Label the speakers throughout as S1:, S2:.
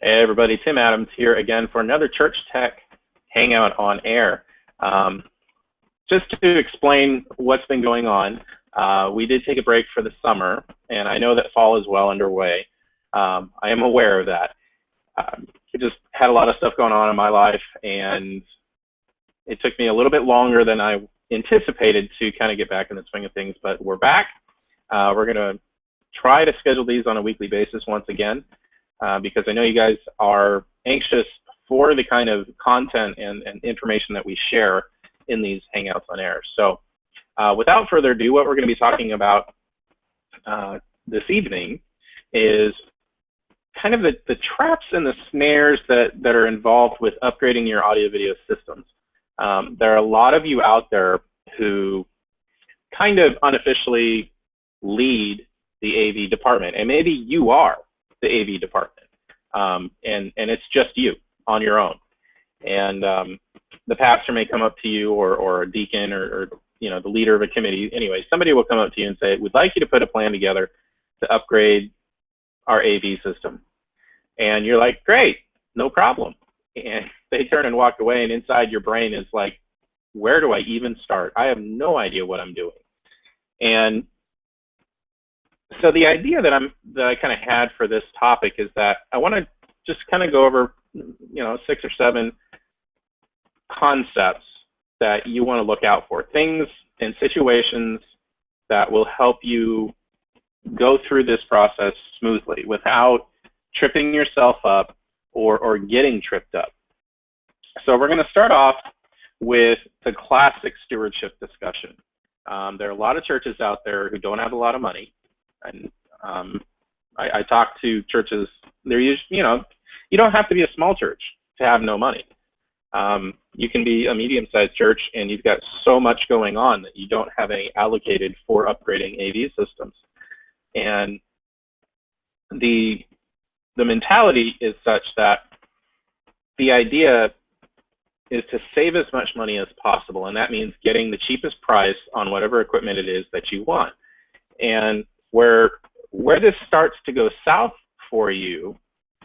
S1: Hey everybody, Tim Adams here again for another Church Tech Hangout on Air. Just to explain what's been going on, we did take a break for the summer, and I know that fall is well underway. I am aware of that. I just had a lot of stuff going on in my life, and it took me a little bit longer than I anticipated to kind of get back in the swing of things, but we're back. We're going to try to schedule these on a weekly basis once again. Because I know you guys are anxious for the kind of content and information that we share in these Hangouts on Air. So without further ado, what we're going to be talking about this evening is kind of the traps and the snares that are involved with upgrading your audio-video systems. There are a lot of you out there who kind of unofficially lead the AV department, and maybe you are the AV department, and it's just you on your own. And the pastor may come up to you, or a deacon, or you know, the leader of a committee. Anyway, somebody will come up to you and say, "We'd like you to put a plan together to upgrade our AV system." And you're like, "Great, no problem." And they turn and walk away, and inside your brain is like, "Where do I even start? I have no idea what I'm doing." And so the idea that I kind of had for this topic is that I want to just kind of go over, 6 or 7 concepts that you want to look out for, things and situations that will help you go through this process smoothly without tripping yourself up or getting tripped up. So we're going to start off with the classic stewardship discussion. There are a lot of churches out there who don't have a lot of money. And I talk to churches. They're usually, you don't have to be a small church to have no money. You can be a medium-sized church, and you've got so much going on that you don't have any allocated for upgrading AV systems. And the mentality is such that the idea is to save as much money as possible, and that means getting the cheapest price on whatever equipment it is that you want. And where this starts to go south for you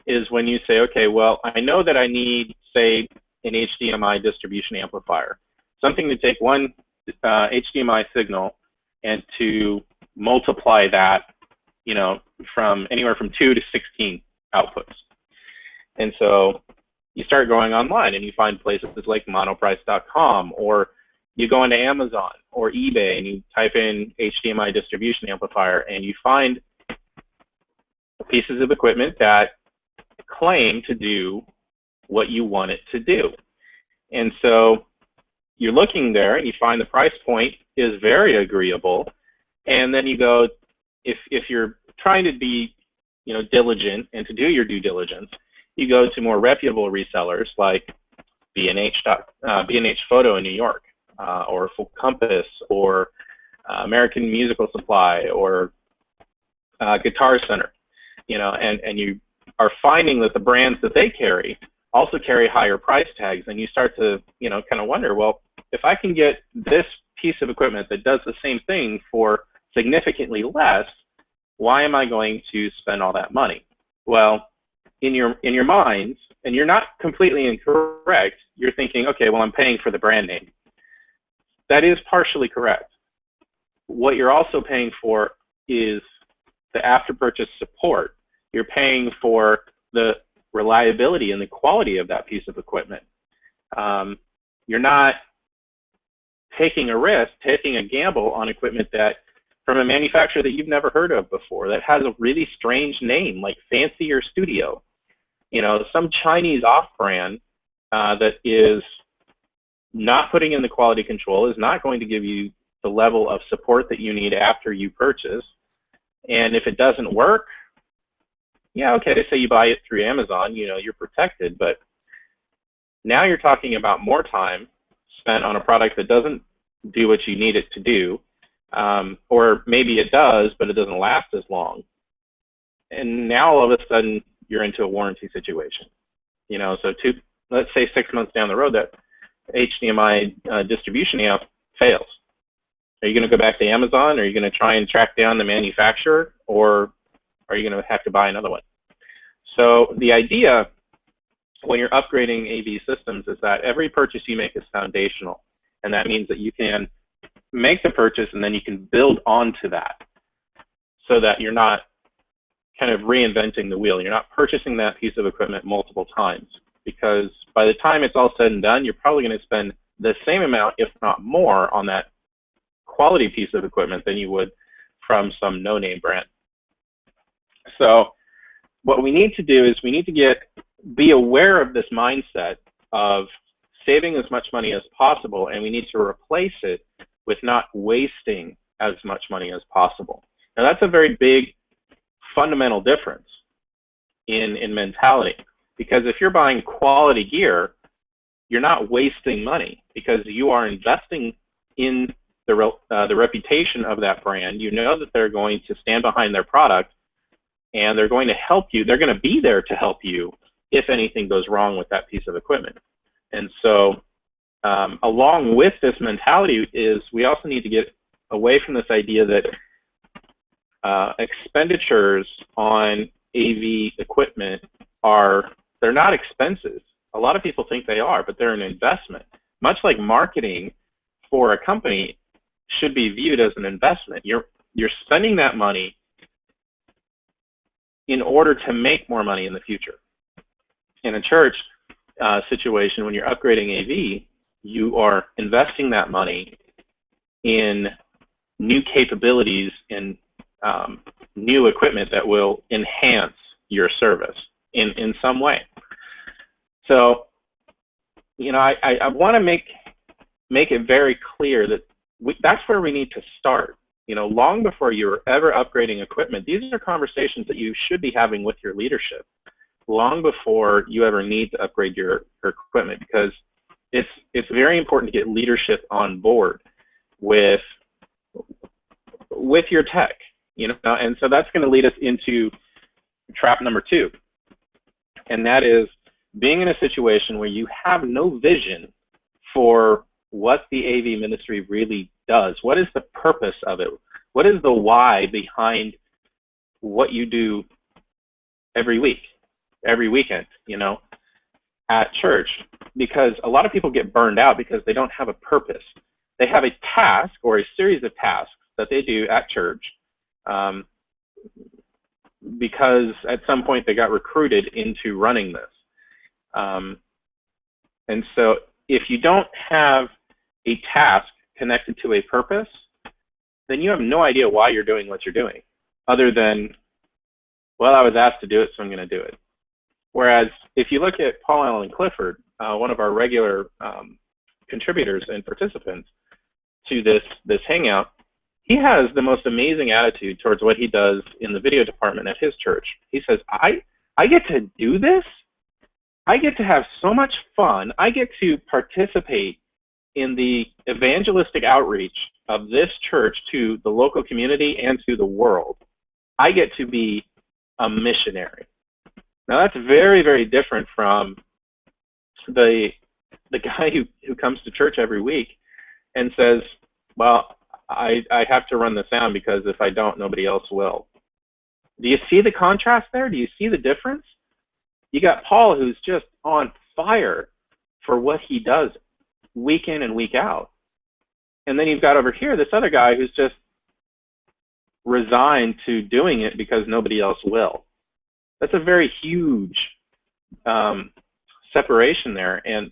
S1: is when you say, okay, well, I know that I need, say, an HDMI distribution amplifier, something to take one HDMI signal and to multiply that, from anywhere from 2 to 16 outputs. And so you start going online and you find places like monoprice.com, or you go into Amazon or eBay and you type in HDMI distribution amplifier, and you find pieces of equipment that claim to do what you want it to do. And so you're looking there and you find the price point is very agreeable, and then you go, if you're trying to be diligent and to do your due diligence, you go to more reputable resellers like B&H Photo in New York, or Full Compass, or American Musical Supply, or Guitar Center, and you are finding that the brands that they carry also carry higher price tags, and you start to, kind of wonder, well, if I can get this piece of equipment that does the same thing for significantly less, why am I going to spend all that money? Well, in your minds, and you're not completely incorrect, you're thinking, okay, well, I'm paying for the brand name. That is partially correct. What you're also paying for is the after-purchase support. You're paying for the reliability and the quality of that piece of equipment. You're not taking a risk, taking a gamble on equipment that from a manufacturer that you've never heard of before, that has a really strange name like Fancier Studio. Some Chinese off-brand that is not putting in the quality control, is not going to give you the level of support that you need after you purchase. And if it doesn't work, yeah, okay, say you buy it through Amazon, you're protected, but now you're talking about more time spent on a product that doesn't do what you need it to do, or maybe it does, but it doesn't last as long. And now all of a sudden you're into a warranty situation. So let's say 6 months down the road, that HDMI distribution amp fails. Are you going to go back to Amazon? Are you going to try and track down the manufacturer, or are you going to have to buy another one? So the idea when you're upgrading AV systems is that every purchase you make is foundational. And that means that you can make the purchase and then you can build onto that so that you're not kind of reinventing the wheel. You're not purchasing that piece of equipment multiple times, because by the time it's all said and done, you're probably going to spend the same amount, if not more, on that quality piece of equipment than you would from some no-name brand. So what we need to do is we need to be aware of this mindset of saving as much money as possible, and we need to replace it with not wasting as much money as possible. Now that's a very big fundamental difference in mentality, because if you're buying quality gear, you're not wasting money because you are investing in the reputation of that brand. You know that they're going to stand behind their product and they're going to help you. They're going to be there to help you if anything goes wrong with that piece of equipment. And so along with this mentality is we also need to get away from this idea that expenditures on AV equipment they're not expenses. A lot of people think they are, but they're an investment. Much like marketing for a company should be viewed as an investment. You're spending that money in order to make more money in the future. In a church situation, when you're upgrading AV, you are investing that money in new capabilities, in new equipment that will enhance your service in some way. So, you know, I want to make it very clear that that's where we need to start. You know, long before you're ever upgrading equipment, these are conversations that you should be having with your leadership long before you ever need to upgrade your equipment, because it's very important to get leadership on board with your tech, you know, and so that's going to lead us into trap number 2, and that is being in a situation where you have no vision for what the AV ministry really does. What is the purpose of it? What is the why behind what you do every week, every weekend, you know, at church? Because a lot of people get burned out because they don't have a purpose. They have a task or a series of tasks that they do at church because at some point they got recruited into running this. And so if you don't have a task connected to a purpose, then you have no idea why you're doing what you're doing, other than, well, I was asked to do it, so I'm going to do it. Whereas if you look at Paul Allen Clifford, one of our regular contributors and participants to this hangout, he has the most amazing attitude towards what he does in the video department at his church. He says, I get to do this. I get to have so much fun. I get to participate in the evangelistic outreach of this church to the local community and to the world. I get to be a missionary. Now that's very, very different from the guy who comes to church every week and says, well, I have to run the sound because if I don't, nobody else will. Do you see the contrast there? Do you see the difference? You got Paul, who's just on fire for what he does week in and week out. And then you've got over here this other guy who's just resigned to doing it because nobody else will. That's a very huge separation there. And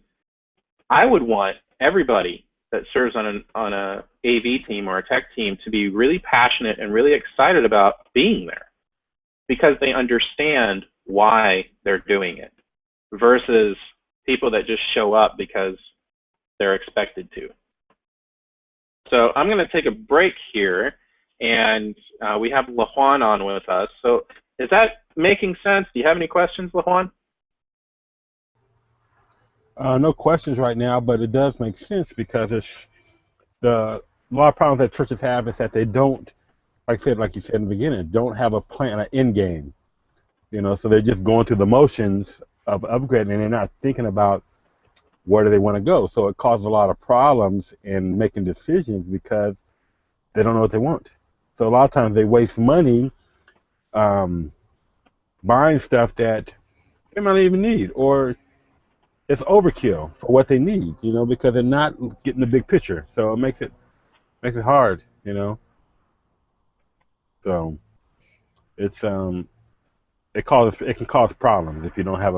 S1: I would want everybody that serves on a AV team or a tech team to be really passionate and really excited about being there because they understand why they're doing it, versus people that just show up because they're expected to. So I'm going to take a break here, and we have LaJuan on with us. So is that making sense? Do you have any questions, LaJuan?
S2: No questions right now, but it does make sense because a lot of problems that churches have is that they don't, like you said in the beginning, don't have a plan, an end game. You know, so they're just going through the motions of upgrading, and they're not thinking about where do they want to go. So it causes a lot of problems in making decisions because they don't know what they want. So a lot of times they waste money, buying stuff that they might not even need, or it's overkill for what they need, because they're not getting the big picture. So it makes it hard, So it's it can cause problems if you don't have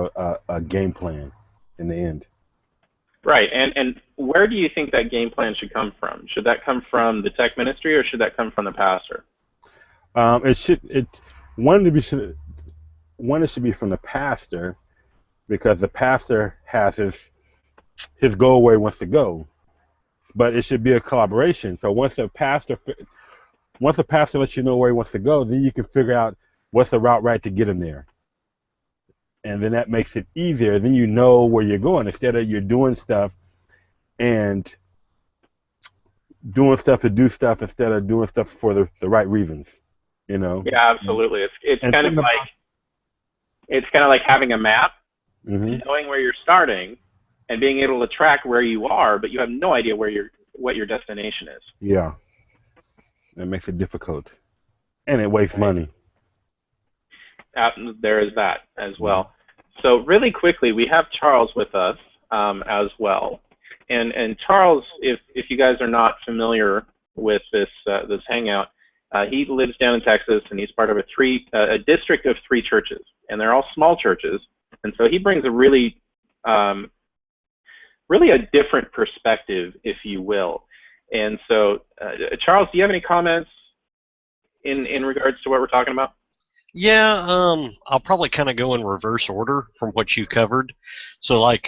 S2: a game plan in the end.
S1: Right. And where do you think that game plan should come from? Should that come from the tech ministry or should that come from the pastor?
S2: It should it one to be one it should be from the pastor, because the pastor has his goal where he wants to go, but it should be a collaboration. So once the pastor lets you know where he wants to go, then you can figure out what's the route right to get him there, and then that makes it easier. Then you know where you're going, instead of you're doing stuff and doing stuff to do stuff instead of doing stuff for the right reasons.
S1: Yeah, absolutely. It's
S2: And
S1: kind of like having a map,
S2: hmm
S1: knowing where you're starting, and being able to track where you are, but you have no idea what your destination is.
S2: Yeah, that makes it difficult, and it wastes
S1: Right.
S2: money.
S1: There is that as well. So really quickly, we have Charles with us as well. And Charles, if you guys are not familiar with this hangout, he lives down in Texas, and he's part of a district of 3 churches, and they're all small churches. And so he brings a really a different perspective, if you will. And so, Charles, do you have any comments in regards to what we're talking about?
S3: Yeah, I'll probably kind of go in reverse order from what you covered. So, like,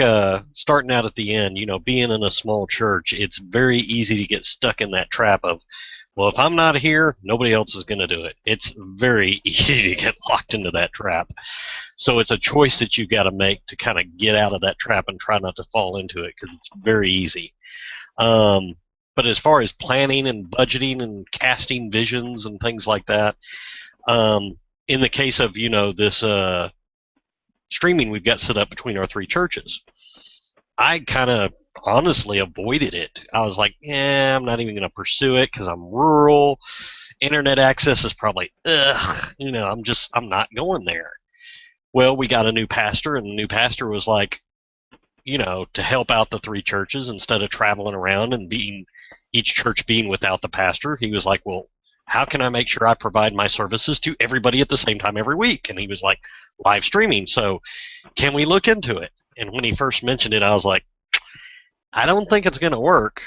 S3: starting out at the end, being in a small church, it's very easy to get stuck in that trap of, well, if I'm not here, nobody else is going to do it. It's very easy to get locked into that trap. So it's a choice that you got to make to kind of get out of that trap and try not to fall into it, because it's very easy. But as far as planning and budgeting and casting visions and things like that, in the case of this streaming we've got set up between our 3 churches, I kind of honestly avoided it. I was like, I'm not even going to pursue it because I'm rural. Internet access is probably I'm not going there. Well, we got a new pastor, and the new pastor was like, to help out the 3 churches, instead of traveling around and each church being without the pastor, he was like, well, how can I make sure I provide my services to everybody at the same time every week? And he was like, live streaming. So can we look into it? And when he first mentioned it, I was like, I don't think it's going to work,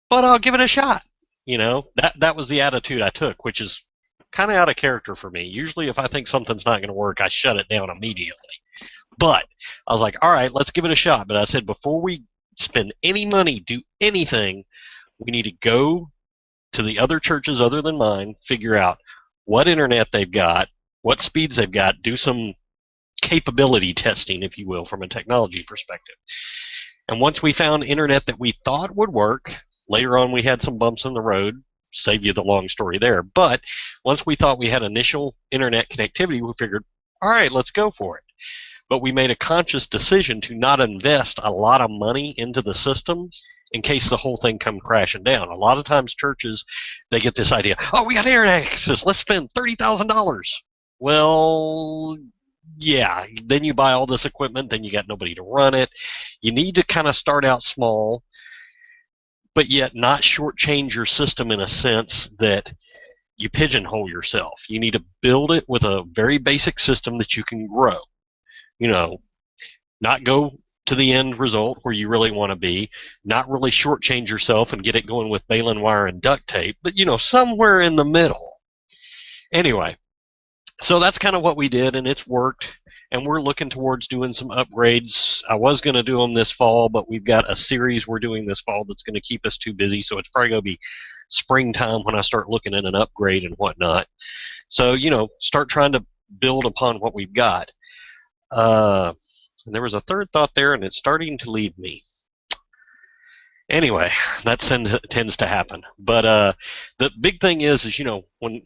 S3: but I'll give it a shot. That was the attitude I took, which is kind of out of character for me. Usually if I think something's not going to work, I shut it down immediately. But I was like, all right, let's give it a shot. But I said, before we spend any money, do anything, we need to go to the other churches other than mine, figure out what internet they've got, what speeds they've got, do some capability testing, if you will, from a technology perspective. And once we found internet that we thought would work, later on we had some bumps in the road, save you the long story there, but once we thought we had initial internet connectivity, we figured, all right, let's go for it. But we made a conscious decision to not invest a lot of money into the system in case the whole thing come crashing down. A lot of times churches, they get this idea, oh, we got internet access, let's spend $30,000. Well, yeah, then you buy all this equipment, then you got nobody to run it. You need to kind of start out small, but yet not shortchange your system in a sense that you pigeonhole yourself. You need to build it with a very basic system that you can grow. Not go to the end result where you really want to be, not really shortchange yourself and get it going with baling wire and duct tape, but somewhere in the middle. Anyway, so that's kind of what we did, and it's worked, and we're looking towards doing some upgrades. I was going to do them this fall, but we've got a series we're doing this fall that's going to keep us too busy, so it's probably going to be springtime when I start looking at an upgrade and whatnot. So, start trying to build upon what we've got. And there was a third thought there, and it's starting to leave me. Anyway, that tends to happen. But the big thing is when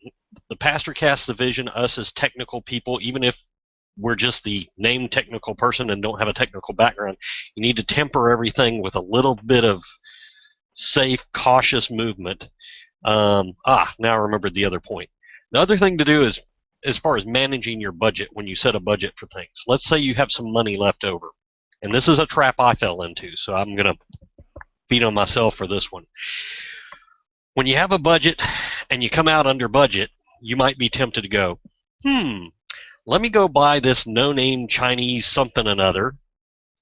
S3: the pastor casts the vision, us as technical people, even if we're just the named technical person and don't have a technical background, you need to temper everything with a little bit of safe, cautious movement. Now I remembered the other point. The other thing to do is as far as managing your budget when you set a budget for things. Let's say you have some money left over. And this is a trap I fell into, so I'm going to beat on myself for this one. When you have a budget and you come out under budget, you might be tempted to go, let me go buy this no-name Chinese something or another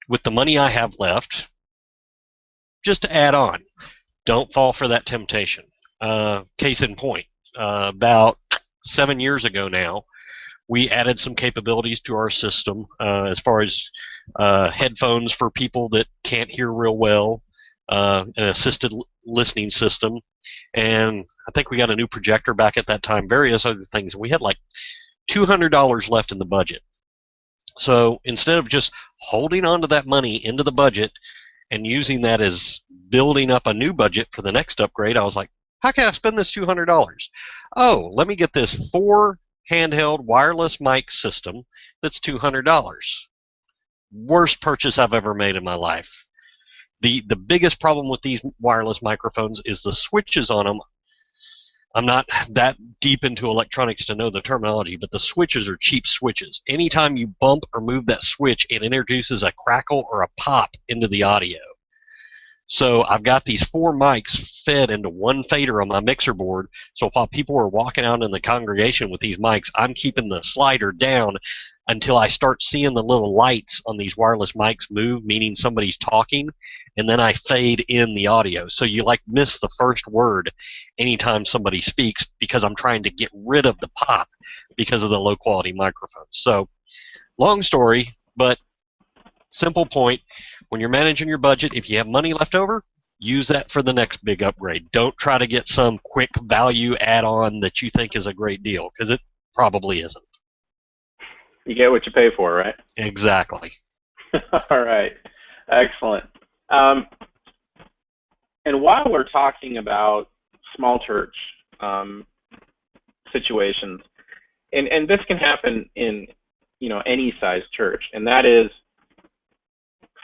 S3: with the money I have left, just to add on. Don't fall for that temptation. Case in point, about 7 years ago now, we added some capabilities to our system as far as headphones for people that can't hear real well, an assisted listening system, and I think we got a new projector back at that time, various other things. We had like $200 left in the budget. So instead of just holding on to that money into the budget and using that as building up a new budget for the next upgrade, I was like, how can I spend this $200? Oh, let me get this 4 handheld wireless mic system that's $200. Worst purchase I've ever made in my life. The biggest problem with these wireless microphones is the switches on them. I'm not that deep into electronics to know the terminology, but the switches are cheap switches. Anytime you bump or move that switch, it introduces a crackle or a pop into the audio. So I've got these 4 mics fed into one fader on my mixer board, so while people are walking out in the congregation with these mics, I'm keeping the slider down until I start seeing the little lights on these wireless mics move, meaning somebody's talking, and then I fade in the audio. So you like miss the first word anytime somebody speaks because I'm trying to get rid of the pop because of the low quality microphone. So long story, but simple point. When you're managing your budget, if you have money left over, use that for the next big upgrade. Don't try to get some quick value add-on that you think is a great deal, because it probably isn't.
S1: You get what you pay for, right?
S3: Exactly.
S1: All right. Excellent. And while we're talking about small church situations, and this can happen in any size church, and that is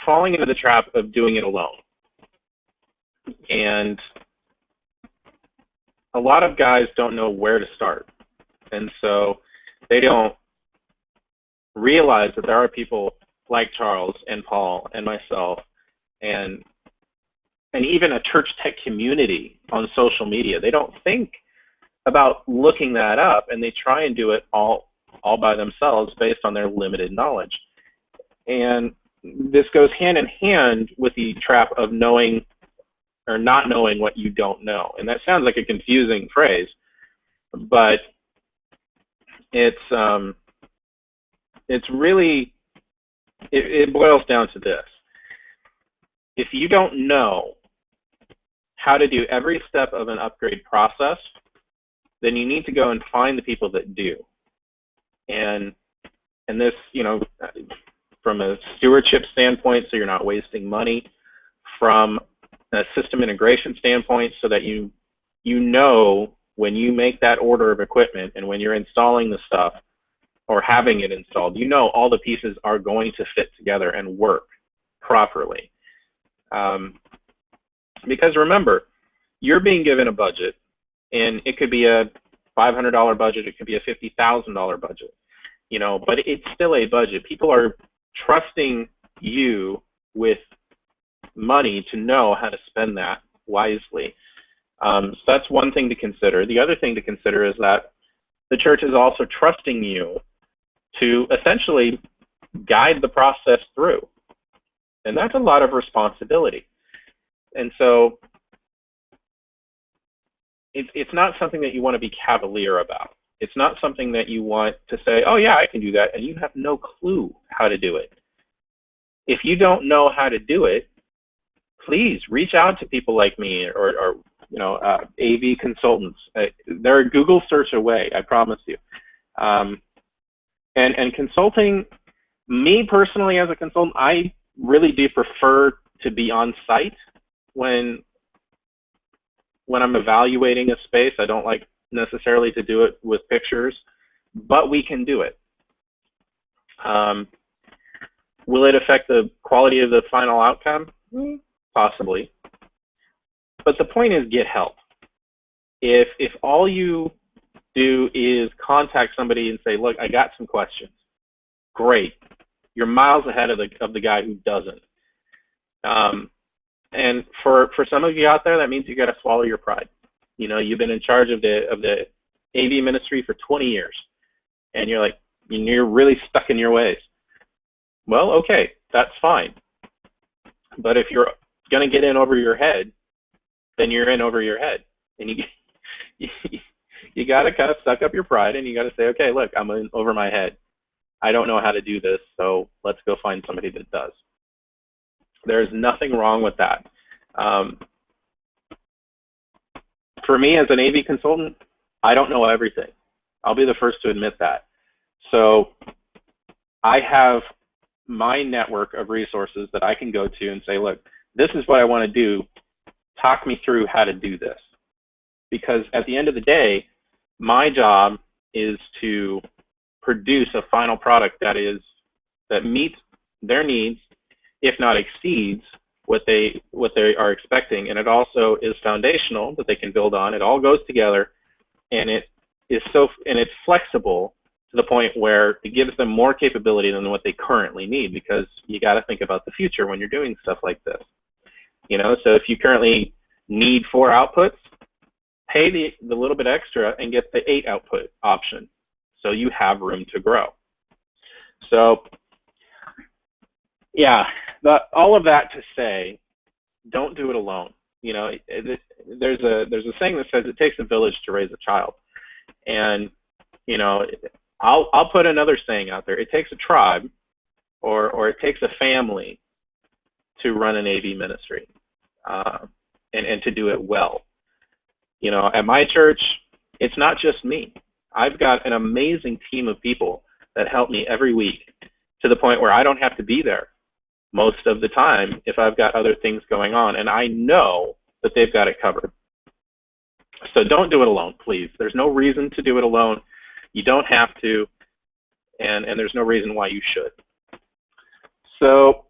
S1: falling into the trap of doing it alone. And a lot of guys don't know where to start, and so they don't realize that there are people like Charles and Paul and myself and even a church tech community on social media. They don't think about looking that up, and they try and do it all by themselves based on their limited knowledge. And this goes hand in hand with the trap of knowing or not knowing what you don't know. And that sounds like a confusing phrase, but it's really, it boils down to this. If you don't know how to do every step of an upgrade process, then you need to go and find the people that do. And this, from a stewardship standpoint, so you're not wasting money, from a system integration standpoint, so that you know when you make that order of equipment and when you're installing the stuff or having it installed, all the pieces are going to fit together and work properly. Because remember, you're being given a budget, and it could be a $500 budget, it could be a $50,000 budget, but it's still a budget. People are trusting you with money to know how to spend that wisely. So that's one thing to consider. The other thing to consider is that the church is also trusting you to essentially guide the process through. And that's a lot of responsibility. And so it's not something that you want to be cavalier about. It's not something that you want to say, oh yeah, I can do that, and you have no clue how to do it. If you don't know how to do it, please reach out to people like me or AV consultants. They're a Google search away, I promise you. And consulting, me personally as a consultant, I really do prefer to be on site when I'm evaluating a space. I don't like necessarily to do it with pictures, but we can do it. Will it affect the quality of the final outcome? Possibly. But the point is, get help. If all you do is contact somebody and say, look, I got some questions. Great. You're miles ahead of the guy who doesn't. And for some of you out there, that means you got to swallow your pride. You know, you've been in charge of the AV ministry for 20 years, and you're really stuck in your ways. Well, okay, that's fine. But if you're going to get in over your head, then you're in over your head, and you got to kind of suck up your pride, and you got to say, okay, look, I'm in over my head. I don't know how to do this, so let's go find somebody that does. There's nothing wrong with that. For me, as an AV consultant, I don't know everything. I'll be the first to admit that. So I have my network of resources that I can go to and say, look, this is what I want to do. Talk me through how to do this. Because at the end of the day, my job is to produce a final product that meets their needs, if not exceeds what they are expecting, and it also is foundational that they can build on. It all goes together, and it's flexible to the point where it gives them more capability than what they currently need, because you got to think about the future when you're doing stuff like this. You know, so if you currently need 4 outputs, pay the little bit extra and get the 8 output option, so you have room to grow. So yeah, all of that to say, don't do it alone. You know, there's a saying that says it takes a village to raise a child, and you know, I'll put another saying out there: it takes a tribe, or it takes a family to run an AV ministry, and to do it well. You know, at my church, it's not just me. I've got an amazing team of people that help me every week, to the point where I don't have to be there most of the time if I've got other things going on, and I know that they've got it covered. So don't do it alone, please. There's no reason to do it alone. You don't have to, and there's no reason why you should. So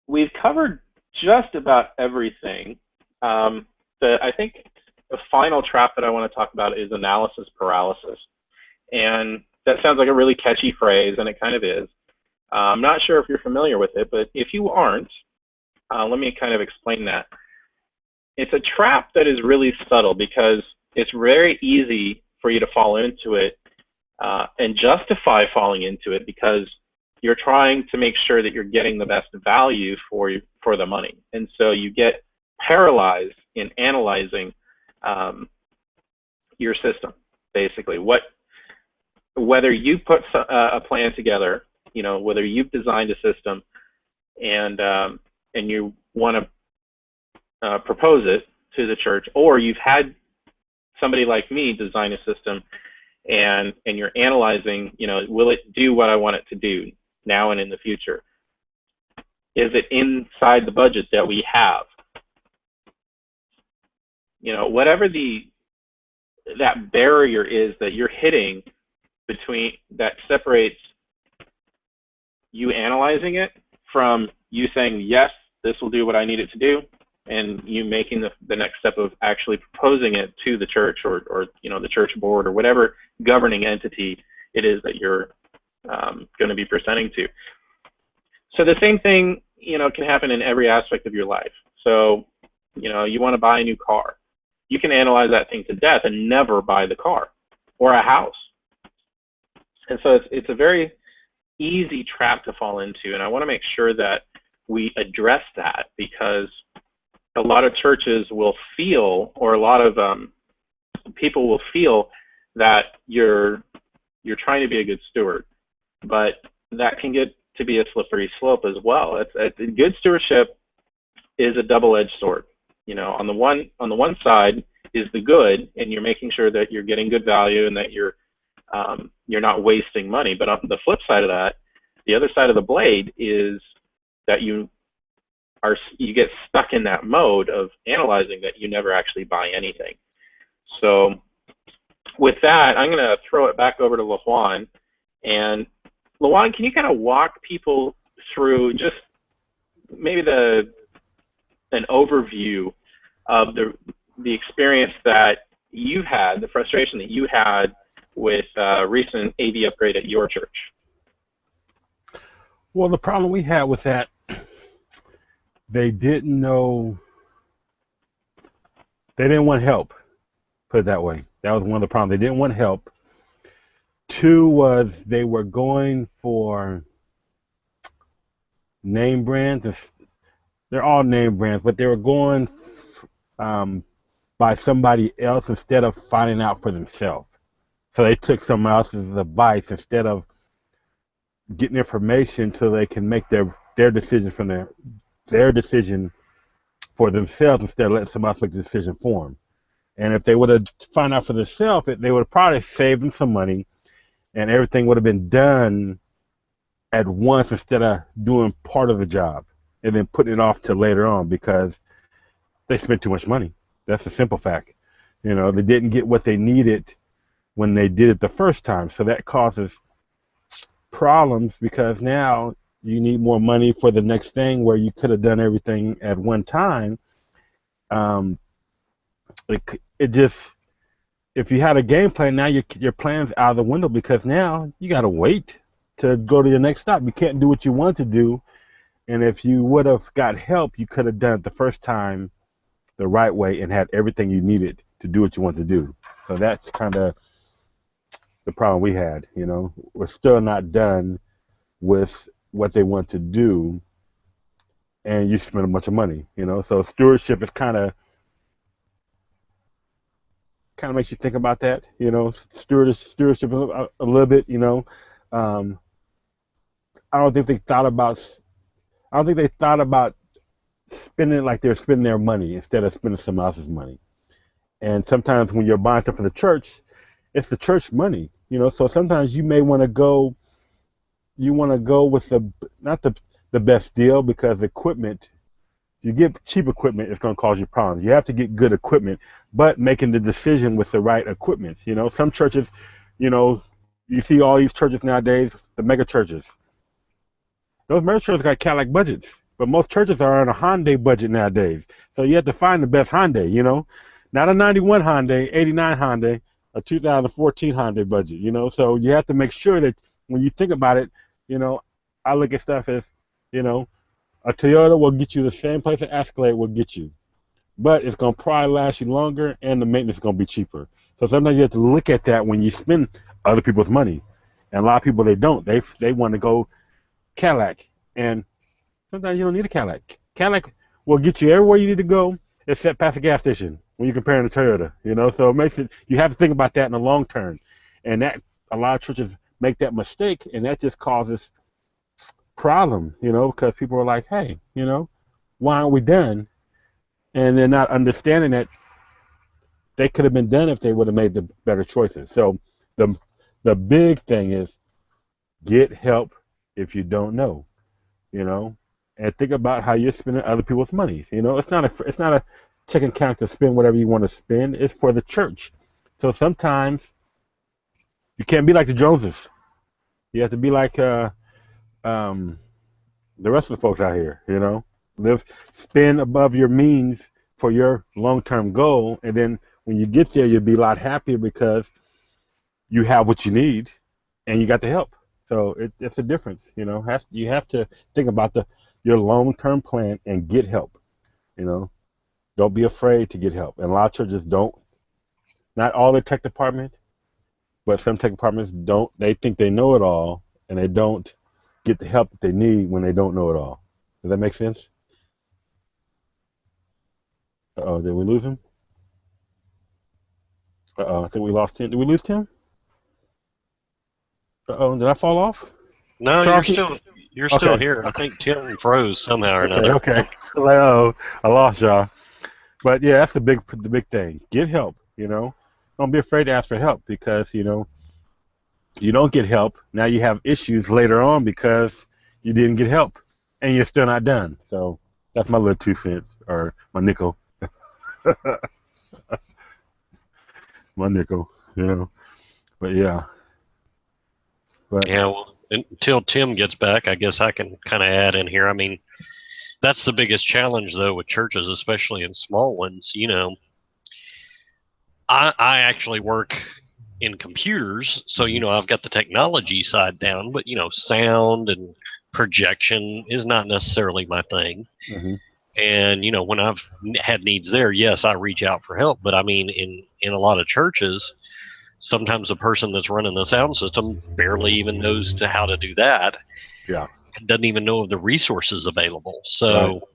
S1: we've covered just about everything. I think the final trap that I want to talk about is analysis paralysis. And that sounds like a really catchy phrase, and it kind of is. I'm not sure if you're familiar with it, but if you aren't, let me kind of explain that. It's a trap that is really subtle, because it's very easy for you to fall into it and justify falling into it, because you're trying to make sure that you're getting the best value for the money. And so you get paralyzed in analyzing your system, basically. Whether you put a plan together, you know, whether you've designed a system and you want to propose it to the church, or you've had somebody like me design a system and you're analyzing, you know, will it do what I want it to do now and in the future? Is it inside the budget that we have? You know, whatever that barrier is that you're hitting between, that separates you analyzing it from you saying, yes, this will do what I need it to do, and you making the next step of actually proposing it to the church, or you know, the church board, or whatever governing entity it is that you're going to be presenting to. So the same thing, you know, can happen in every aspect of your life. So, you know, you want to buy a new car. You can analyze that thing to death and never buy the car or a house. And so it's a very easy trap to fall into, and I want to make sure that we address that, because a lot of churches will feel, or a lot of people will feel, that you're trying to be a good steward, but that can get to be a slippery slope as well. Good stewardship is a double-edged sword. You know, on the one side is the good, and you're making sure that you're getting good value and that you're not wasting money. But on the flip side of that, the other side of the blade is that you get stuck in that mode of analyzing that you never actually buy anything. So with that, I'm going to throw it back over to LaJuan. And LaJuan, can you kind of walk people through just maybe an overview of the experience that you had, the frustration that you had with recent AV upgrade at your church?
S2: Well, the problem we had was that they didn't know, they didn't want help, put it that way. That was one of the problems. They didn't want help. Two was they were going for name brands. They're all name brands, but they were going by somebody else instead of finding out for themselves. So they took someone else's advice instead of getting information so they can make their decision from their decision for themselves instead of letting somebody else make the decision for them. And if they would have found out for themselves, they would have probably saved them some money, and everything would have been done at once instead of doing part of the job and then putting it off till later on because they spent too much money. That's a simple fact. You know, they didn't get what they needed when they did it the first time. So that causes problems because now you need more money for the next thing where you could have done everything at one time. It just, if you had a game plan, now your plan's out of the window because now you got to wait to go to your next stop. You can't do what you want to do. And if you would have got help, you could have done it the first time the right way and had everything you needed to do what you want to do. So that's kind of the problem we had. You know, we're still not done with what they want to do, and you spend a bunch of money. You know, so stewardship is kind of makes you think about that. You know, stewardship a little bit. You know, I don't think they thought about. I don't think they thought about spending it like they're spending their money instead of spending someone else's money. And sometimes when you're buying stuff for the church, it's the church money, you know. So sometimes you may want to go. You want to go with not the best deal because equipment. You get cheap equipment, it's going to cause you problems. You have to get good equipment, but making the decision with the right equipment. You know, some churches, you know, you see all these churches nowadays, the mega churches. Those mega churches got Cadillac budgets, but most churches are on a Hyundai budget nowadays. So you have to find the best Hyundai, you know, not a 91 Hyundai, 89 Hyundai, a 2014 Hyundai budget, you know. So you have to make sure that when you think about it, you know, I look at stuff as, you know, a Toyota will get you the same place an Escalade will get you, but it's going to probably last you longer and the maintenance is going to be cheaper. So sometimes you have to look at that when you spend other people's money. And a lot of people, they don't. They want to go Cadillac. And sometimes you don't need a Cadillac. Cadillac will get you everywhere you need to go except past the gas station when you're comparing to Toyota, you know. So it makes it, you have to think about that in the long term. And that, a lot of churches make that mistake, and that just causes problem, you know, because people are like, hey, you know, why aren't we done? And they're not understanding that they could have been done if they would have made the better choices. So the big thing is get help if you don't know, you know, and think about how you're spending other people's money. You know, it's not a chicken count to spend whatever you want to spend. It's for the church. So sometimes you can't be like the Joneses. You have to be like the rest of the folks out here, you know, spend above your means for your long-term goal, and then when you get there, you'll be a lot happier because you have what you need and you got the help. So it's a difference, you know. You have to think about your long-term plan and get help, you know. Don't be afraid to get help. And a lot of churches don't. Not all the tech department, but some tech departments don't. They think they know it all, and they don't get the help that they need when they don't know it all. Does that make sense? Uh-oh, did we lose him? Uh-oh, I think we lost Tim. Did we lose Tim? Uh-oh, did I fall off?
S3: No,
S2: Charles,
S3: you're still
S2: okay.
S3: here. I think Tim froze somehow or another.
S2: Okay. Like, oh, I lost y'all. But yeah, that's the big thing. Get help, you know. Don't be afraid to ask for help because, you know, you don't get help. Now you have issues later on because you didn't get help and you're still not done. So that's my little 2 cents or my nickel. My nickel, you know. But yeah. But
S3: Yeah, well, until Tim gets back, I guess I can kind of add in here. I mean, that's the biggest challenge, though, with churches, especially in small ones. You know, I actually work in computers, so I've got the technology side down, but sound and projection is not necessarily my thing.
S2: Mm-hmm.
S3: And when I've had needs there, yes, I reach out for help. But I mean, in a lot of churches, sometimes the person that's running the sound system barely even knows how to do that,
S2: Yeah.
S3: and doesn't even know of the resources available.
S2: Right.
S3: So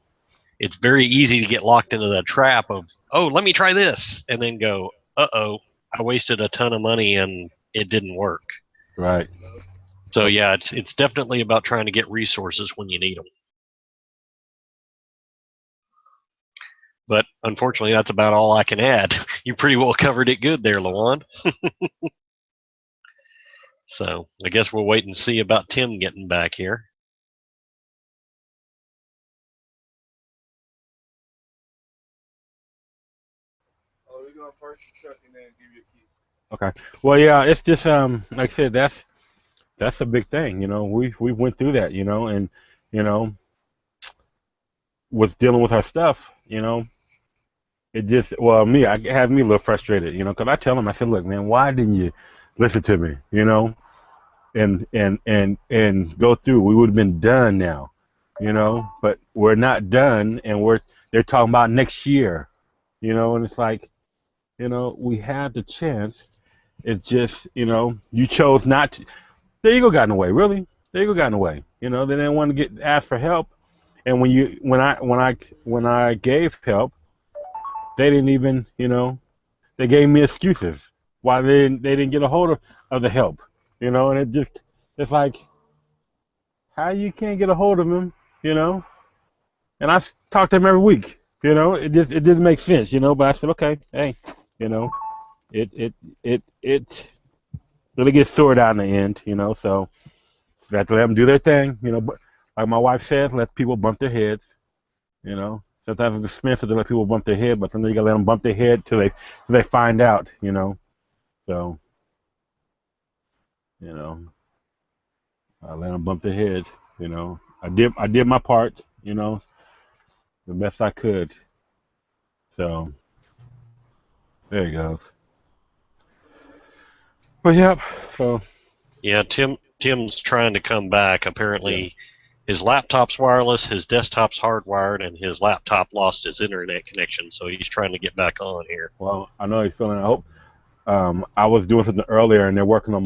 S3: it's very easy to get locked into that trap of, oh, let me try this, and then go, uh-oh, I wasted a ton of money and it didn't work.
S2: Right.
S3: So yeah, it's definitely about trying to get resources when you need them. But unfortunately, that's about all I can add. You pretty well covered it good there, Lawan. So I guess we'll wait and see about Tim getting back here.
S4: Oh, we're going first truck and then give you a key.
S2: Okay. Well, yeah, it's just like I said, that's a big thing. We went through that. And you know, with dealing with our stuff, it just I had me a little frustrated. Because I tell them, I said, look, man, why didn't you listen to me? And go through. We would have been done now. But we're not done, and they're talking about next year. And it's like, we had the chance. It's just, you chose not to. There you go, got in the way. Really, there you go, got in the way. They didn't want to get asked for help, and when I gave help, they didn't even, they gave me excuses why they didn't get a hold of the help. And it's like, how you can't get a hold of him, you know? And I talk to him every week. It didn't make sense. But I said, okay, hey, you know, it really gets sorted out in the end. So we have to let them do their thing. But like my wife said, let people bump their heads. Sometimes it's expensive to let people bump their head, but sometimes you gotta let them bump their head till they find out. So you know, I let them bump their heads. I did my part. The best I could. So there you go. But yep. So
S3: Yeah, Tim's trying to come back.
S2: yeah.
S3: Apparently, his laptop's wireless, his desktop's hardwired, and his laptop lost his internet connection. So he's trying to get back on here.
S2: Well, I know he's feeling. I hope. I was doing something earlier, and they're working on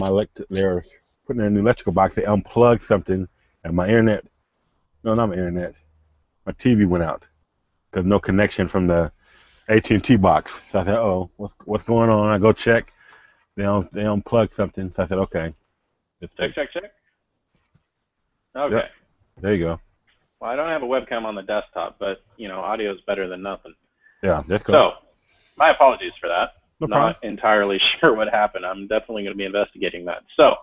S2: they're putting in a new electrical box. They unplugged something, and my internet. No, not my internet. My TV went out because no connection from the AT&T box. So I said, "Oh, what's going on?" I go check. They unplugged something. So I said, "Okay, just
S1: Check, check, check. Okay.
S2: Yep. There you go.
S1: Well, I don't have a webcam on the desktop, but audio is better than nothing.
S2: Yeah, that's cool.
S1: So, my apologies for that.
S2: No problem.
S1: Not entirely sure what happened. I'm definitely going to be investigating that. So,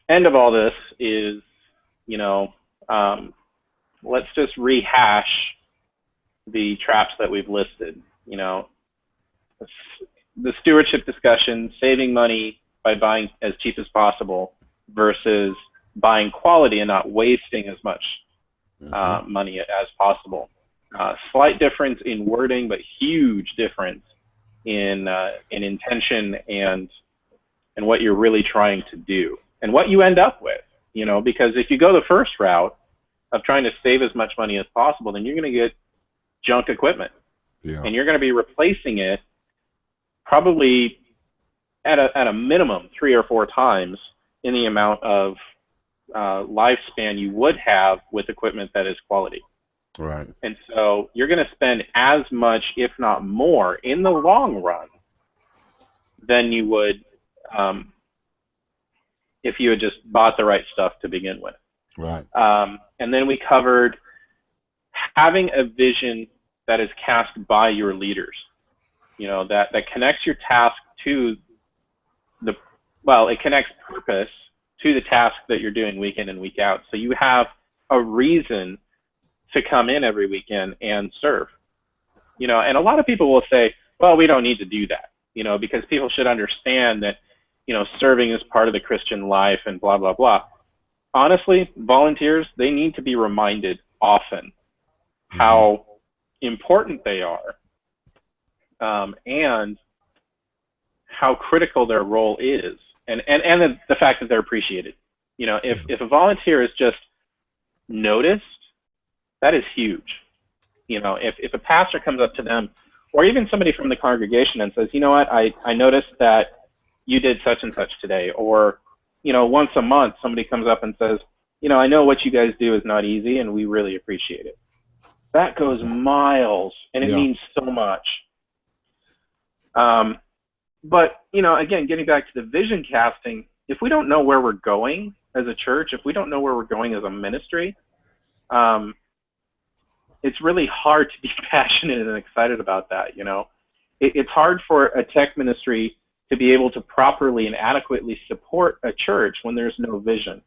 S1: end of all this is, let's just rehash the traps that we've listed. The stewardship discussion, saving money by buying as cheap as possible versus buying quality and not wasting as much money as possible. Slight difference in wording, but huge difference in intention and what you're really trying to do and what you end up with. Because if you go the first route of trying to save as much money as possible, then you're going to get junk equipment, and you're going to be replacing it probably at a minimum 3 or 4 times in the amount of lifespan you would have with equipment that is quality.
S2: Right.
S1: And so you're going to spend as much, if not more, in the long run than you would if you had just bought the right stuff to begin with.
S2: Right.
S1: And then we covered having a vision that is cast by your leaders. That connects your task to it connects purpose to the task that you're doing week in and week out. So you have a reason to come in every weekend and serve. And a lot of people will say, well, we don't need to do that, because people should understand that, serving is part of the Christian life and blah, blah, blah. Honestly, volunteers, they need to be reminded often how important they are and how critical their role is, and the fact that they're appreciated. You know, if a volunteer is just noticed, that is huge. You know, if a pastor comes up to them, or even somebody from the congregation, and says, you know what, I noticed that you did such and such today, or, you know, once a month somebody comes up and says, you know, I know what you guys do is not easy, and we really appreciate it. That goes miles, and it means so much. But, you know, again, getting back to the vision casting, if we don't know where we're going as a church, if we don't know where we're going as a ministry, it's really hard to be passionate and excited about that, you know. It's hard for a tech ministry to be able to properly and adequately support a church when there's no vision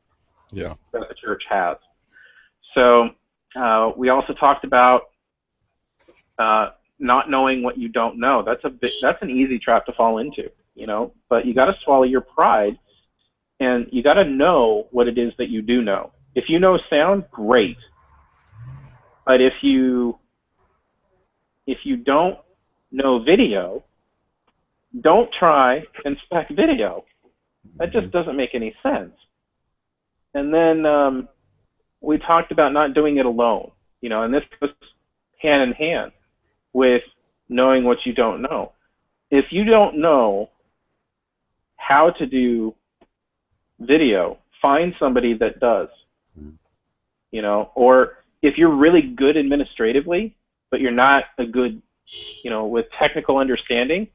S1: that the church has. So we also talked about not knowing what you don't know. That's an easy trap to fall into, you know. But you got to swallow your pride, and you got to know what it is that you do know. If you know sound, great. But if you don't know video, don't try and spec video. That just doesn't make any sense. And then we talked about not doing it alone, you know, and this goes hand in hand with knowing what you don't know. If you don't know how to do video, find somebody that does, you know, or if you're really good administratively, but you're not a good, you know, with technical understanding,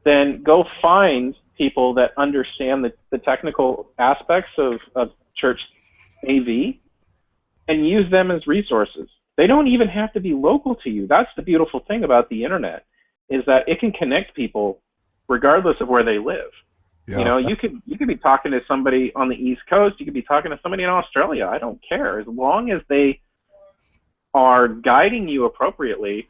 S1: then go find people that understand the technical aspects of church AV and use them as resources. They don't even have to be local to you. That's the beautiful thing about the internet, is that it can connect people regardless of where they live. Yeah. You know, you could be talking to somebody on the East Coast, you could be talking to somebody in Australia. I don't care. As long as they are guiding you appropriately,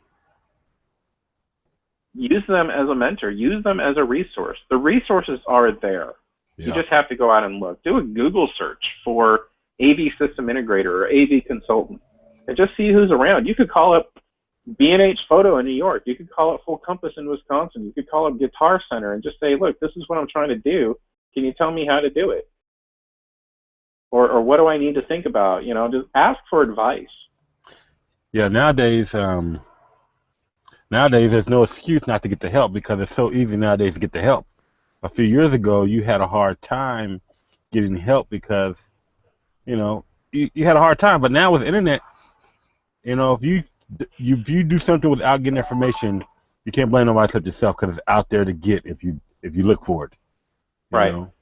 S1: use them as a mentor, use them as a resource. The resources are there. Yeah. You just have to go out and look. Do a Google search for AV system integrator or AV consultant and just see who's around. You could call up B&H Photo in New York. You could call up Full Compass in Wisconsin. You could call up Guitar Center and just say, look, this is what I'm trying to do. Can you tell me how to do it? Or what do I need to think about? You know, just ask for advice.
S2: Yeah, nowadays there's no excuse not to get the help, because it's so easy nowadays to get the help. A few years ago, you had a hard time getting help because, you know, you had a hard time. But now with the internet, you know, if you do something without getting information, you can't blame nobody except yourself, because it's out there to get if you look for it.
S1: Right.
S2: Know?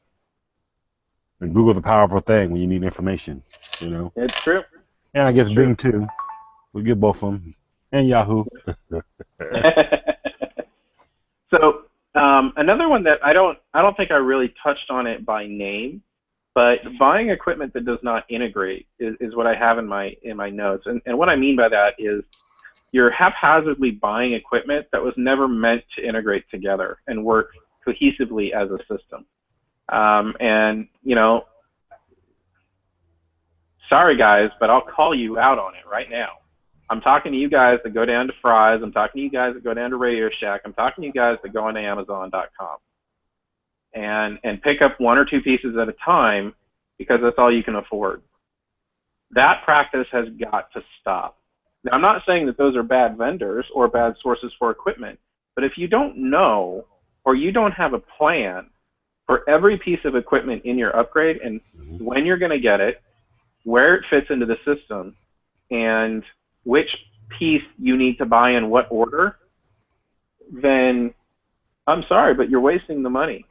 S2: And Google's a powerful thing when you need information. You know.
S1: It's true.
S2: And I guess Bing too. We get both of them. And Yahoo.
S1: So another one that I don't think I really touched on it by name, but buying equipment that does not integrate is what I have in my notes. And what I mean by that is you're haphazardly buying equipment that was never meant to integrate together and work cohesively as a system. And, you know, sorry guys, but I'll call you out on it right now. I'm talking to you guys that go down to Fry's. I'm talking to you guys that go down to Radio Shack. I'm talking to you guys that go onto Amazon.com and pick up one or two pieces at a time because that's all you can afford. That practice has got to stop. Now, I'm not saying that those are bad vendors or bad sources for equipment, but if you don't know or you don't have a plan for every piece of equipment in your upgrade and when you're going to get it, where it fits into the system, and which piece you need to buy in what order, then I'm sorry, but you're wasting the money.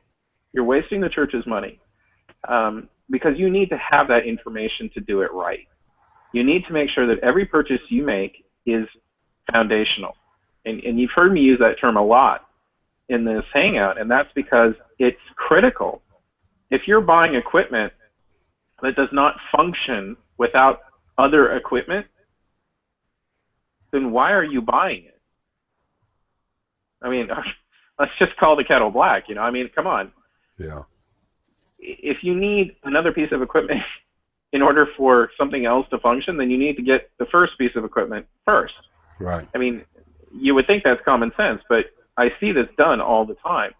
S1: You're wasting the church's money because you need to have that information to do it right. You need to make sure that every purchase you make is foundational. And you've heard me use that term a lot in this Hangout, and that's because it's critical. If you're buying equipment that does not function without other equipment, then why are you buying it? I mean, let's just call the kettle black, you know? I mean, come on.
S2: Yeah.
S1: If you need another piece of equipment in order for something else to function, then you need to get the first piece of equipment first.
S2: Right.
S1: I mean, you would think that's common sense, but I see this done all the time.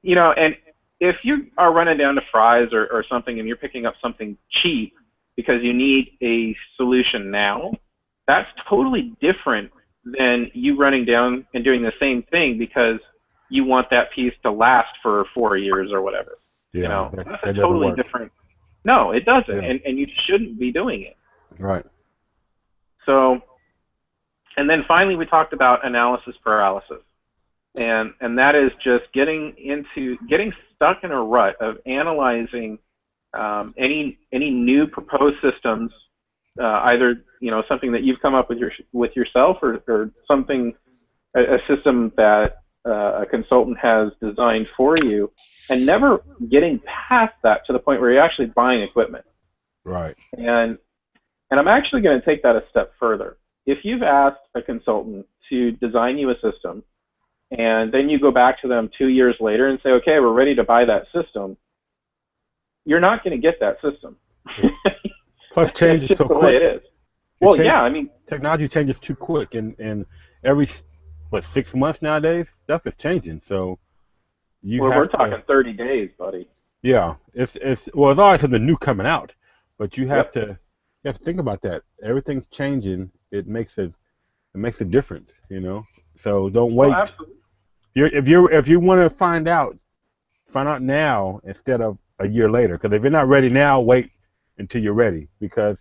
S1: You know, and if you are running down to Fry's or something and you're picking up something cheap because you need a solution now, that's totally different than you running down and doing the same thing because you want that piece to last for 4 years or whatever.
S2: Yeah,
S1: you know,
S2: that
S1: that's a
S2: doesn't
S1: totally
S2: work.
S1: different. No, it doesn't,
S2: Yeah.
S1: and you shouldn't be doing it.
S2: Right.
S1: So, and then finally we talked about analysis paralysis. And that is just getting stuck in a rut of analyzing any new proposed systems, either something that you've come up with yourself or something, a system that a consultant has designed for you, and never getting past that to the point where you're actually buying equipment.
S2: Right.
S1: And I'm actually going to take that a step further. If you've asked a consultant to design you a system, and then you go back to them 2 years later and say, okay, we're ready to buy that system, you're not going to get that system.
S2: Plus, change is so
S1: the
S2: quick.
S1: way it is. Well, yeah, I mean,
S2: technology changes too quick, and every 6 months nowadays, stuff is changing. So
S1: we're talking 30 days, buddy.
S2: Yeah, it's always something new coming out, but you have to think about that. Everything's changing. It makes a difference, So don't wait.
S1: Oh, absolutely.
S2: If you want to find out now instead of a year later. Because if you're not ready now, wait until you're ready. Because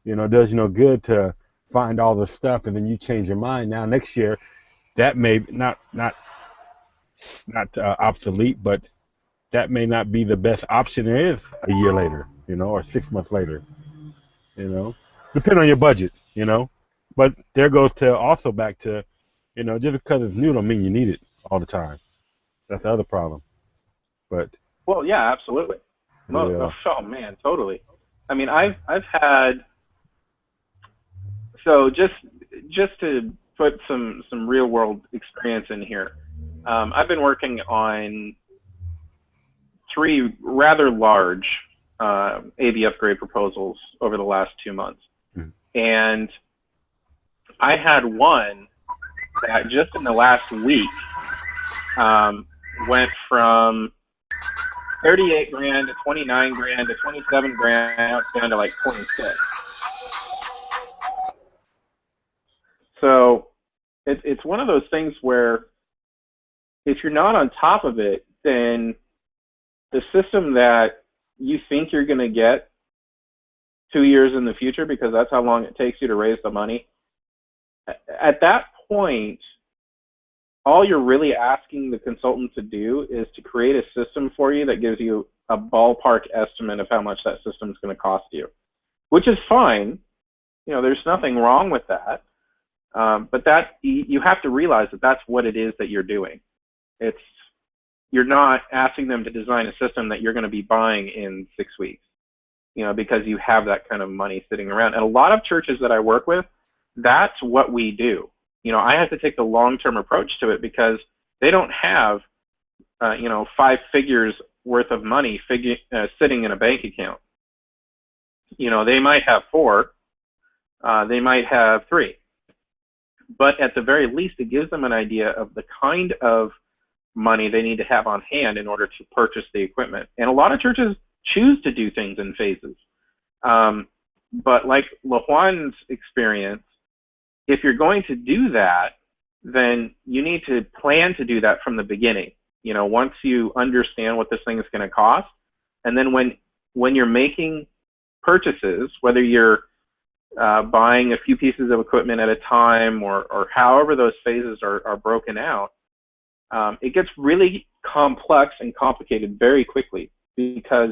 S2: it does you no good to find all the stuff and then you change your mind. Now next year, that may not obsolete, but that may not be the best option there is a year later, or 6 months later, depending on your budget, But there goes to also back to, just because it's new don't mean you need it all the time. That's the other problem. But
S1: well, yeah, absolutely. No, oh man, totally. I mean, I've had, so just to put some real world experience in here. I've been working on 3 rather large AV upgrade proposals over the last 2 months. And I had one that just in the last week went from 38 grand to 29 grand to 27 grand, now it's down to like 26. So it's one of those things where if you're not on top of it, then the system that you think you're going to get 2 years in the future, because that's how long it takes you to raise the money, at that point, all you're really asking the consultant to do is to create a system for you that gives you a ballpark estimate of how much that system is going to cost you, which is fine. There's nothing wrong with that. But you have to realize that that's what it is that you're doing. You're not asking them to design a system that you're going to be buying in 6 weeks, because you have that kind of money sitting around. And a lot of churches that I work with, that's what we do. I have to take the long-term approach to it because they don't have, 5 figures worth of money sitting in a bank account. They might have 4, they might have 3. But at the very least, it gives them an idea of the kind of money they need to have on hand in order to purchase the equipment. And a lot of churches choose to do things in phases. But like LaJuan's experience, if you're going to do that, then you need to plan to do that from the beginning. Once you understand what this thing is going to cost, and then when you're making purchases, whether you're buying a few pieces of equipment at a time or however those phases are broken out, it gets really complex and complicated very quickly, because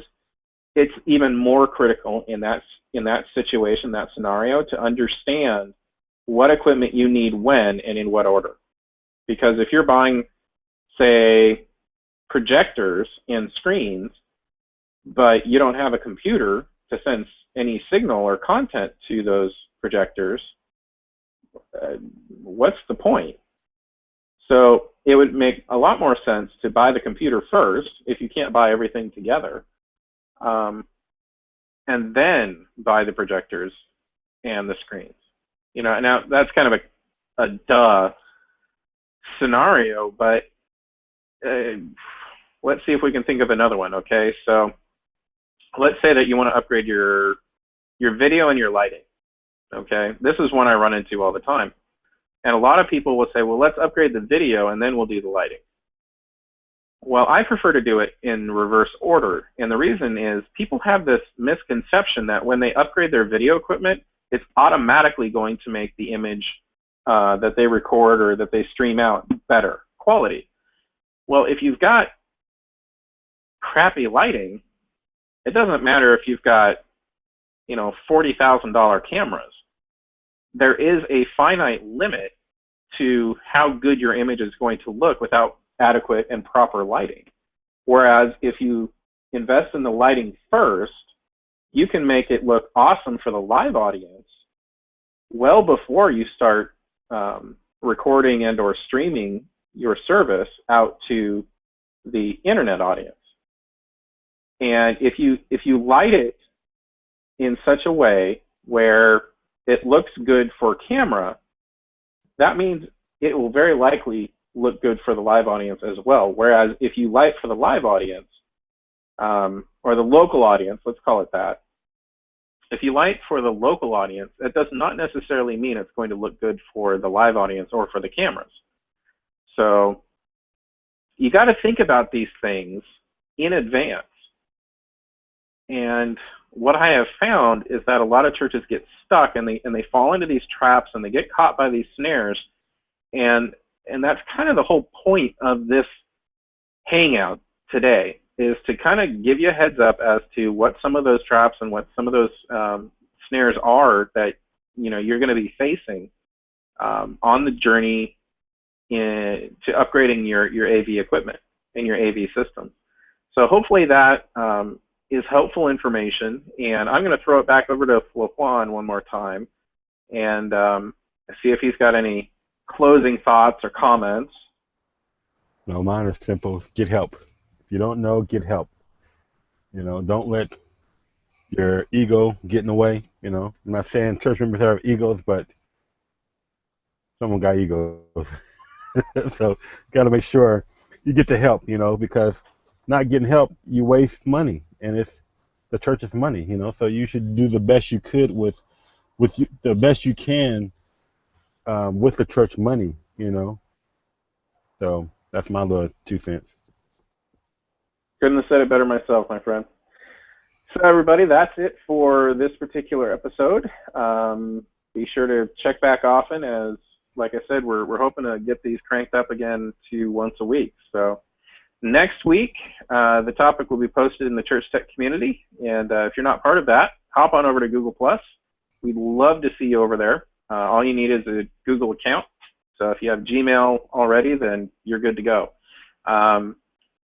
S1: it's even more critical in that situation, that scenario, to understand what equipment you need when and in what order. Because if you're buying, say, projectors and screens, but you don't have a computer to sense any signal or content to those projectors, what's the point? So it would make a lot more sense to buy the computer first, if you can't buy everything together, and then buy the projectors and the screens. Now that's kind of a duh scenario, but let's see if we can think of another one. Okay, so let's say that you want to upgrade your video and your lighting. Okay, this is one I run into all the time, and a lot of people will say, well, let's upgrade the video and then we'll do the lighting. Well, I prefer to do it in reverse order, and the reason is people have this misconception that when they upgrade their video equipment, it's automatically going to make the image that they record or that they stream out better quality. Well, if you've got crappy lighting, it doesn't matter if you've got, you know, $40,000 cameras. There is a finite limit to how good your image is going to look without adequate and proper lighting. Whereas if you invest in the lighting first, you can make it look awesome for the live audience well before you start recording and or streaming your service out to the internet audience. And if you light it in such a way where it looks good for camera, that means it will very likely look good for the live audience as well. Whereas if you light for the live audience, or the local audience, let's call it that, if you light for the local audience, that does not necessarily mean it's going to look good for the live audience or for the cameras. So you got to think about these things in advance. And what I have found is that a lot of churches get stuck and they fall into these traps and they get caught by these snares, and that's kind of the whole point of this hangout today, is to kind of give you a heads up as to what some of those traps and what some of those snares are that you're going to be facing on the journey to upgrading your AV equipment and your AV system. So hopefully that is helpful information, and I'm going to throw it back over to Laquan one more time and see if he's got any closing thoughts or comments.
S2: No, mine is simple. Get help. If you don't know, get help. Don't let your ego get in the way. I'm not saying church members have egos, but someone got egos. So you got to make sure you get the help, because not getting help, you waste money, and it's the church's money, so you should do the best you could with the best you can with the church money, So that's my little 2 cents.
S1: Couldn't have said it better myself, my friend. So everybody, that's it for this particular episode. Be sure to check back often, as like I said, we're hoping to get these cranked up again to once a week. So next week, the topic will be posted in the Church Tech community, and if you're not part of that, hop on over to Google+. We'd love to see you over there. All you need is a Google account. So if you have Gmail already, then you're good to go.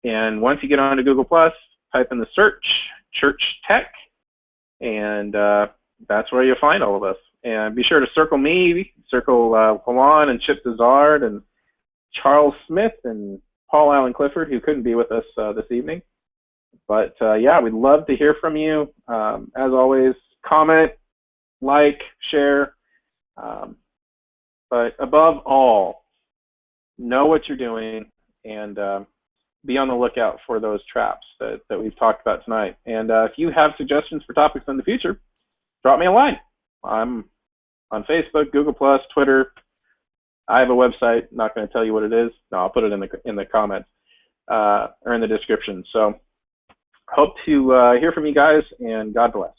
S1: And once you get onto Google+, type in the search Church Tech, and that's where you'll find all of us. And be sure to circle me, circle Juan and Chip Dezard and Charles Smith and Paul Allen Clifford, who couldn't be with us this evening. But yeah, we'd love to hear from you. As always, comment, like, share. But above all, know what you're doing, and be on the lookout for those traps that we've talked about tonight. And if you have suggestions for topics in the future, drop me a line. I'm on Facebook, Google+, Twitter. I have a website. Not going to tell you what it is. No, I'll put it in the comments or in the description. So hope to hear from you guys, and God bless.